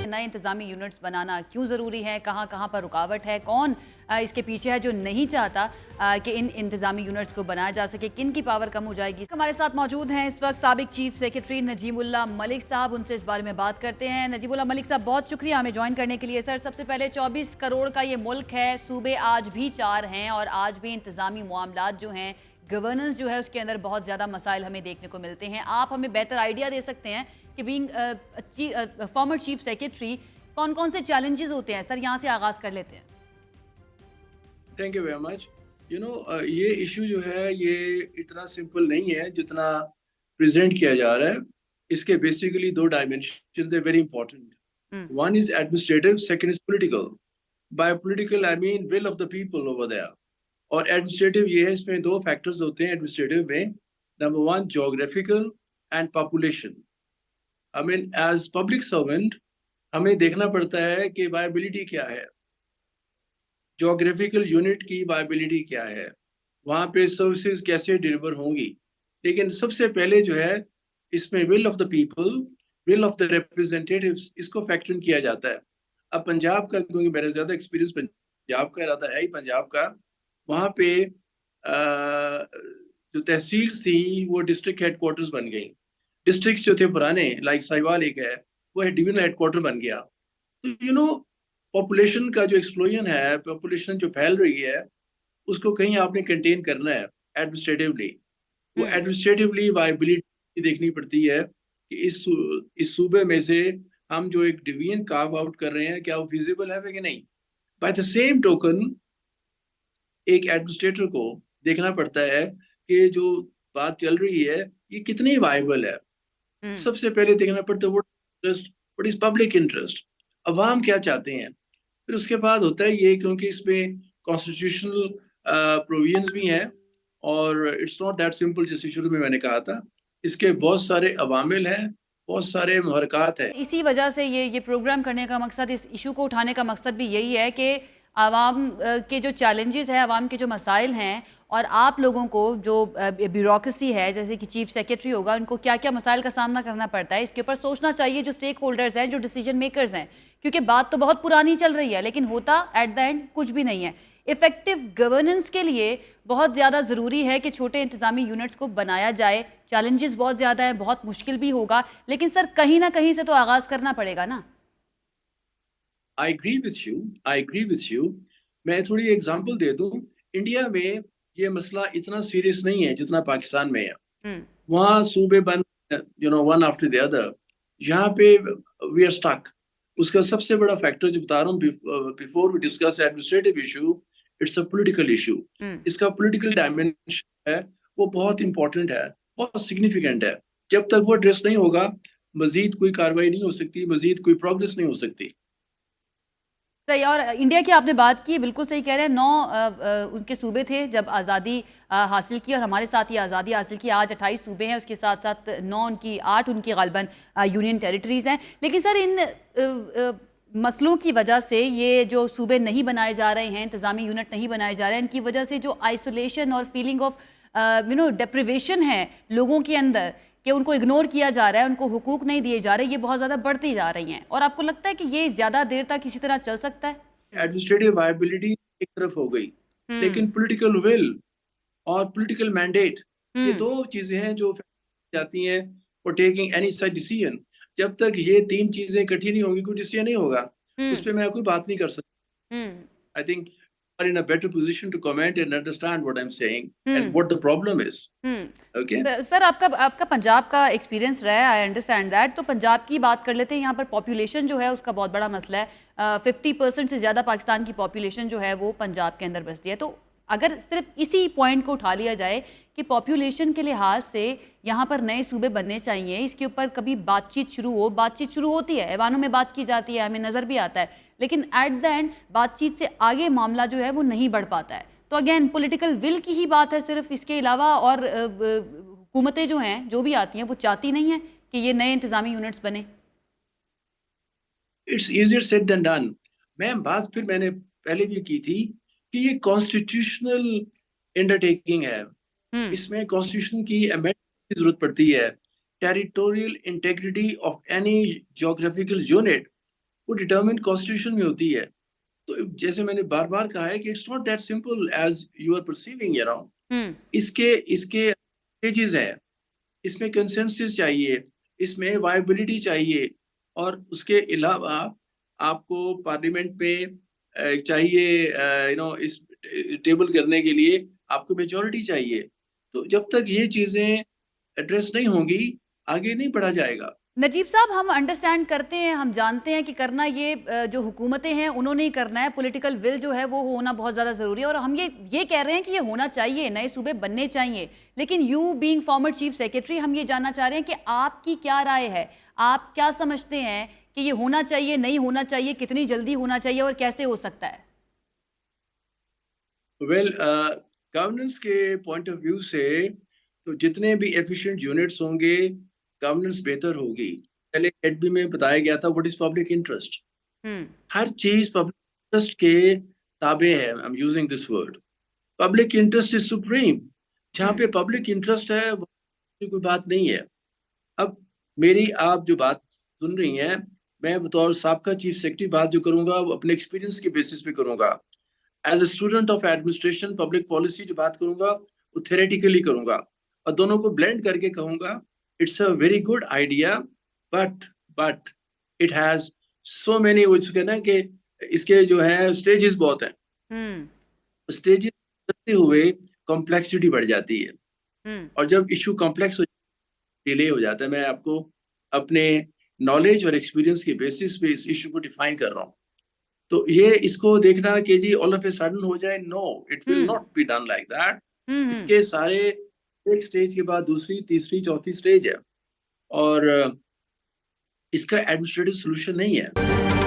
नए इंतजामी यूनिट्स बनाना क्यों ज़रूरी है, कहाँ कहाँ पर रुकावट है, कौन इसके पीछे है जो नहीं चाहता कि इन इंतजामी यूनिट्स को बनाया जा सके, किन की पावर कम हो जाएगी। हमारे साथ मौजूद हैं इस वक्त साबिक चीफ सेक्रेटरी नजीमुल्लाह मलिक साहब, उनसे इस बारे में बात करते हैं। नजीमुल्लाह मलिक साहब, बहुत शुक्रिया हमें ज्वाइन करने के लिए। सर, सबसे पहले 24 करोड़ का ये मुल्क है, सूबे आज भी 4 हैं और आज भी इंतजामी मामलात जो हैं, गवर्नेंस जो है उसके अंदर बहुत ज़्यादा मसाइल हमें देखने को मिलते हैं। आप हमें बेहतर आइडिया दे सकते हैं कि बीइंग फॉर्मर चीफ सेक्रेटरी कौन कौन से चैलेंजेस होते हैं। सर, यहाँ से आगाज़ कर लेते हैं। Thank you very much. ये इशू जो है ये इतना सिंपल नहीं है जितना प्रेजेंट किया जा रहा है। इसके बेसिकली 2 डायमेंशन है very important. One is administrative, second is political. By political I mean will of the people over there. और एडमिनिस्ट्रेटिव ये है, इसमें 2 फैक्टर्स होते हैं एडमिनिस्ट्रेटिव में। Number 1 geographical and population. I mean as public servant हमें देखना पड़ता है कि वायबिलिटी क्या है, जोग्राफिकल यूनिट की वायबिलिटी क्या है, वहाँ पे सर्विसेज कैसे डिलीवर होंगी। लेकिन सबसे पहले जो है इसमें will of the people, will of the representatives, इसको फैक्टर इन किया जाता है। अब पंजाब का, क्योंकि मेरा ज़्यादा एक्सपीरियंस पंजाब का रहता है ही पंजाब का, वहाँ पे जो तहसील थी वो डिस्ट्रिक्ट हेडक्वार्टर्स बन गई। डिस्ट्रिक्ट जो थे पुराने, लाइक साहिवाल एक है, वो डिवीजनल हेडक्वार्टर बन गया। तो पॉपुलेशन का जो एक्सप्लोजन है, पॉपुलेशन जो फैल रही है, उसको कहीं आपने कंटेन करना है एडमिनिस्ट्रेटिवली। वो एडमिनिस्ट्रेटिवली वायबिलिटी देखनी पड़ती है कि इस सूबे में से हम जो एक डिवीजन कार्व आउट कर रहे हैं, क्या वो फिजिबल है कि नहीं। बाय द सेम टोकन एक एडमिनिस्ट्रेटर को देखना पड़ता है कि जो बात चल रही है ये कितनी वायबल है। सबसे पहले देखना पड़ता है व्हाट इज पब्लिक इंटरेस्ट, अवाम क्या चाहते हैं। फिर उसके बाद होता है ये, क्योंकि इसमें कॉन्स्टिट्यूशनल प्रोविजंस भी हैं और इट्स नॉट दैट सिंपल, जैसे शुरू में मैंने कहा था। इसके बहुत सारे अवामिल हैं, बहुत सारे महरक़ात हैं। इसी वजह से ये प्रोग्राम करने का मकसद, इस इशू को उठाने का मकसद भी यही है कि आवाम के जो चैलेंजेस हैं, आवाम के जो मसाइल हैं, और आप लोगों को जो ब्यूरोक्रेसी है, जैसे कि चीफ सेक्रेटरी होगा, उनको क्या क्या मसाइल का सामना करना पड़ता है, इसके ऊपर सोचना चाहिए जो स्टेक होल्डर्स हैं, जो डिसीजन मेकर्स हैं। क्योंकि बात तो बहुत पुरानी चल रही है, लेकिन होता एट द एंड कुछ भी नहीं है। इफेक्टिव गवर्नेंस के लिए बहुत ज़्यादा ज़रूरी है कि छोटे इंतजामी यूनिट्स को बनाया जाए। चैलेंजेस बहुत ज़्यादा हैं, बहुत मुश्किल भी होगा, लेकिन सर कहीं ना कहीं से तो आगाज़ करना पड़ेगा ना। I agree with you, I agree with you. मैं थोड़ी एग्जांपल दे दूं। इंडिया में ये मसला इतना सीरियस नहीं है जितना पाकिस्तान में है। वहाँ सूबे बंद, वन आफ्टर द अदर। यहाँ पे वी आर स्टक। उसका सबसे बड़ा फैक्टर जो बता रहा हूँ, before we discuss administrative issue, it's a political issue. इसका पॉलिटिकल डायमेंशन है, वो बहुत इंपॉर्टेंट है, बहुत सिग्निफिकेंट है। जब तक वो एड्रेस नहीं होगा, मजीद कोई कार्रवाई नहीं हो सकती, मजीद कोई प्रोग्रेस नहीं हो सकती। सही। और इंडिया की आपने बात की, बिल्कुल सही कह रहे हैं। 9 उनके सूबे थे जब आज़ादी हासिल की, और हमारे साथ ये आज़ादी हासिल की। आज 28 सूबे हैं, उसके साथ साथ 9 उनकी 8 उनकी गालबन यूनियन टेरिटरीज़ हैं। लेकिन सर, इन मसलों की वजह से ये जो सूबे नहीं बनाए जा रहे हैं, इंतज़ामी यूनिट नहीं बनाए जा रहे हैं, इनकी वजह से जो आइसोलेशन और फीलिंग ऑफ डिप्रिवेशन है लोगों के अंदर, कि उनको इग्नोर किया जा रहा है, उनको हुकूक नहीं दिए जा रहे, ये बहुत ज़्यादा बढ़ती जा रही हैं। और आपको लगता है कि ये ज़्यादा देर तक इसी तरह चल सकता है? एडमिनिस्ट्रेटिव वायबिलिटी एक तरफ हो गई, लेकिन पॉलिटिकल विल और पॉलिटिकल मैंडेट, ये 2 चीजें हैं जो जाती हैं for taking any such decision. जब तक ये 3 चीजें इकट्ठी नहीं होंगी, कोई डिसीजन नहीं होगा। उस पे मैं कोई बात नहीं कर सकता। I think are in a better position to comment and understand what I'm saying and what the problem is. Okay? Sir, आपका पंजाब का एक्सपीरियंस रहा है, आई अंडरस्टैंड दैट। तो पंजाब की बात कर लेते हैं। यहाँ पर पॉपुलेशन जो है उसका बहुत बड़ा मसला है। 50% से ज़्यादा पाकिस्तान की पॉपुलेशन जो है वो पंजाब के अंदर बसती है। तो अगर सिर्फ इसी पॉइंट को उठा लिया जाए कि पॉपुलेशन के लिहाज से यहाँ पर नए सूबे बनने चाहिए, इसके ऊपर कभी बातचीत शुरू होती है, ऐवानों में बात की जाती है, हमें नज़र भी आता है, लेकिन एट द एंड बातचीत से आगे मामला जो है वो नहीं बढ़ पाता है। तो अगेन पॉलिटिकल विल की ही बात है सिर्फ, इसके अलावा और हुकूमतें जो हैं, जो भी आती हैं, वो चाहती नहीं है कि ये नए इंतजामी यूनिट्स बने। It's easier said than done. Ma'am, बात फिर मैंने पहले भी की थी कि ये कॉन्स्टिट्यूशनल अंडरटेकिंग है। इसमें कॉन्स्टिट्यूशन की अमेंडमेंट की जरूरत पड़ती है। Territorial integrity of any geographical unit वो डिटरमिन कॉन्स्टिट्यूशन में होती है। तो जैसे मैंने बार बार कहा है कि it's not that simple as you are perceiving around. Hmm. इसके इसके स्टेजेस हैं, इसमें कंसेंसस चाहिए, इसमें वायबिलिटी चाहिए, और उसके अलावा आपको पार्लियामेंट में चाहिए इस टेबल करने के लिए आपको मेजॉरिटी चाहिए। तो जब तक ये चीजें एड्रेस नहीं होंगी, आगे नहीं बढ़ा जाएगा। नजीब साहब, हम अंडरस्टैंड करते हैं, हम जानते हैं कि करना ये जो हुकूमतें हैं उन्होंने ही करना है, पॉलिटिकल विल जो है वो होना बहुत ज़्यादा ज़रूरी है, और हम ये कह रहे हैं कि ये होना चाहिए, नए सूबे बनने चाहिए। लेकिन you being former chief secretary, हम ये जानना चाह रहे हैं कि आपकी क्या राय है, आप क्या समझते हैं कि ये होना चाहिए, नहीं होना चाहिए, कितनी जल्दी होना चाहिए और कैसे हो सकता है? वेल, गवर्नेंस के पॉइंट ऑफ व्यू से तो जितने भी एफिशिएंट यूनिट्स होंगे, गवर्नेंस बेहतर होगी। पहले एडबी में बताया गया था व्हाट इज पब्लिक इंटरेस्ट। हम्म। हर चीज पब्लिक इंटरेस्ट के ताबे है। I am using this word, public interest is supreme. जहाँ पे पब्लिक इंटरेस्ट है वहाँ कोई बात नहीं है। अब मेरी आप जो बात सुन रही हैं, मैं बतौर साबका चीफ सेक्रेटरी बात जो करूंगा वो अपने एक्सपीरियंस के बेसिस पे करूंगा। As a student of administration public policy जो बात करूंगा वो थेरेटिकली करूंगा, और दोनों को ब्लेंड करके कहूंगा it's a very good idea, but but it has so many, वो कहना कि इसके जो है स्टेजेस बहुत हैं। हम्म। स्टेजेस करते हुए कॉम्प्लेक्सिटी बढ़ जाती है, हम्म। और जब इशू कॉम्प्लेक्स हो, डिले हो जाता है। मैं आपको अपने नॉलेज और एक्सपीरियंस के बेसिस पे इस इशू को डिफाइन कर रहा हूँ। तो ये इसको देखना कि जी ऑल ऑफ ए सडन हो जाए, no, it will hmm. Not be done like that. Hmm. इसके सारे एक स्टेज के बाद दूसरी, तीसरी, चौथी स्टेज है, और इसका एडमिनिस्ट्रेटिव सोल्यूशन नहीं है।